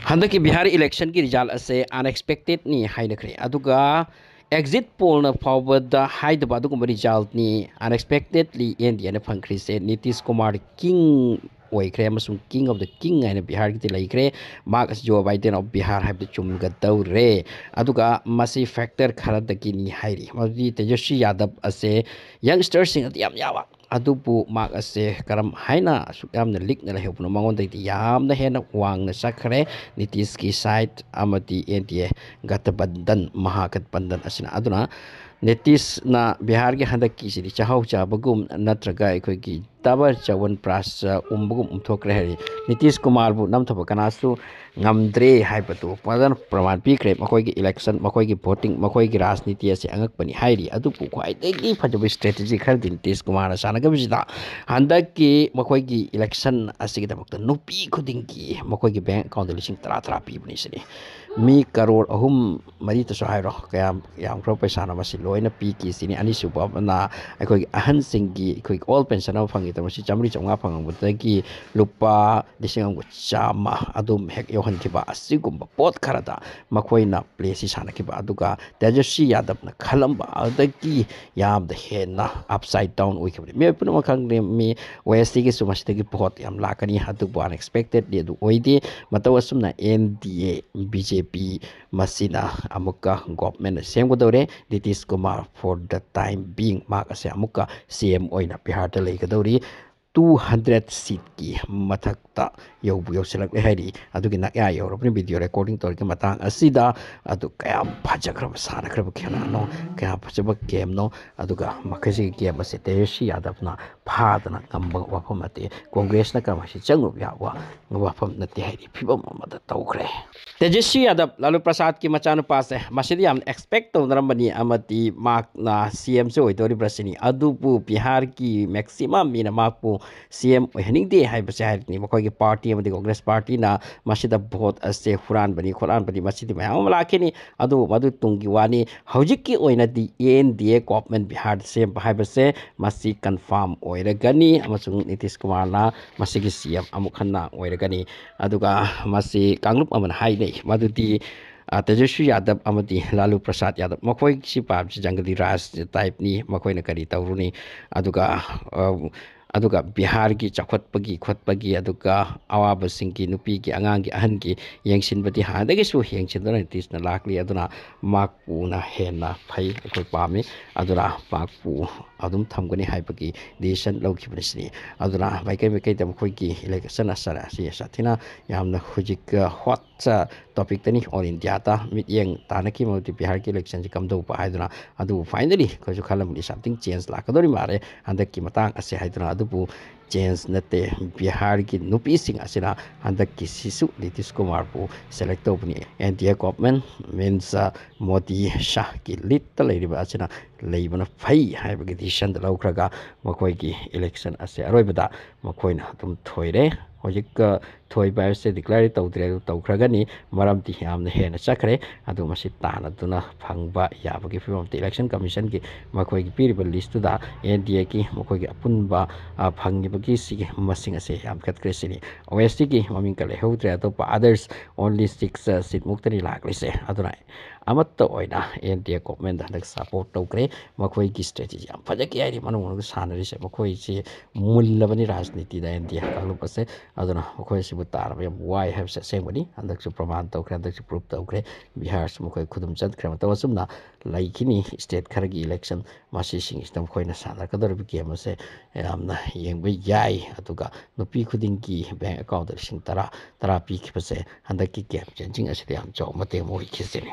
हंदकी Bihar election की result असे unexpected नि हाइनखरे अदुगा एग्जिट पोल न फावबदा हाइदबा अदुगुम रिजल्ट नि अनएक्सपेक्टेडली एनडीए न फंख्रिसे नीतीश कुमार किंग ओइख्रे अमसुंग किंग ऑफ द किंग आइन बिहार की लेख्रे mark Joe Biden of Bihar हाइब चुमगदौरे अदुगा मसी फैक्टर खरदकी नि हाइरी मदि तेजस्वी यादव असे यंगस्टर सिंग याम यावा अदुबु मार्क असे करम हाइना सुयामन लिकना लेहबुन मंगोंदैति यामना हेना वांगना सखरे नीतीश की साइड अमदी एनडीए गठबंधन महागठबंधन असिना अदुना नीतीश ना बिहार के हंदक की सिरी चाहौ चाबगुम नत्रगा अखोगी तबर चवन प्रास उम्बगुम उमथोक्रे हरि नीतीश कुमार बु नमथब Kanasu ngamdre haibatu padan praman pikre makoi gi election makoi gi voting makoi gi rajniti ase angak pani hairi adu pu khwai degi phajabu strategy khar din Nitish Kumar na sana gabisida handak ki makoi gi election asigi damakta nupi khuding ki makoi gi bank account lising tara tara pi bani sini mi karor ahum mari to so hairo kaya yam kro paisa na masi loina pi ki sini ani suba na akoi ahan singi akoi all pension na phangi to masi chamri chonga phang butagi lupa lising ang chama adum hek yohankiba asigumba pot kharada makoina place sanakiba aduga Tejashi Yadav na khalamba adagi yam the hena upside down oikabri me puno makhang me west gi sumastagi pot yam lakani hadu unexpected de du oide matawasumna NDA BJP masina amuka government semgodore Nitish Kumar for the time being mak ase amuka CM oina Bihar da legadori 200 seat ki mathakta yobu yoselak hari adugi nakya yorobni video recording torki matang asida adu kaya phajakrab sana krab khena no kaya phajaba game no aduga makasi game ase Tejashi Yadav na phadana kambang wafam ate congress na kamasi changu yawa wafam na te hari phibam amada tawkre Tejashi Yadav Lalu Prasad ki machanu pase masidi am expect to narambani amati mak na CM se oitori brasini adupu Bihar ki maximum mina makpu CM oihaning de hai base hai ni makoi ki party amadi congress party na masida vote ase huran bani khoran bani masidi mayam lakini adu madu tungi wani hojik ki oina di NDA government Bihar se hai base masi confirm oiragani amasung Nitish Kumar na masigi CM amukhanna oiragani aduga masi kanglup aman hai nei madudi Tejashi Yadav amadi Lalu Prasad Yadav makoi si pab si jangadi ras type ni makoi na kari tauruni aduga Bihar ki chakhatpagi khotpagi aduga awaba singki nupi ki angang ki ahan ki yengsin bati hadagi su yengsin dona Nitish na lakli aduna makpu na hena phai akoi pami aduna makpu adum thamgani haibagi decision lawki brisni aduna maikai tam khoi ki election asara si sathina yamna hujik hot topic tani all India ta mit yeng tanaki moti Bihar ki election ji kamdo pa haiduna adu finally ko ju khalam ni something change la kadori mare andak ki matang ase haiduna adu bu change nate Bihar ki nupi sing asina andak ki sisu Nitish Kumar bu select opni NDA government means Modi Shah ki little lady asina leibana phai haibagi decision da laukraga makoi ki election ase aroibada makoina tum thoire hojik thoi ba se declare tawdre tawkragani maramti yamna hena chakre adu masi tana duna phangba yabagi film election commission ki makoi ki piriba list da NDA ki makoi ki apunba phangibagi si masing ase yam khatkre sini OST ki maming kale hodre to others only 6 seat muktani laklise aduna amatta oina NDA government da support tawkre makoi ki strategy am phajaki ai manung sanari se makoi si mullabani rajniti da NDA kalu pase aduna makoi si butar yam why have sengwani andak su praman tawkre andak su proof tawkre Bihar su makoi khudum chat khre matawasumna laikini state kharagi election masi sing istam khoina sana kador bi game ase amna yengbe yai atuga nupi khuding ki bank account sing tara pi khipase andak ki game changing ase yam chaw mate moi khisene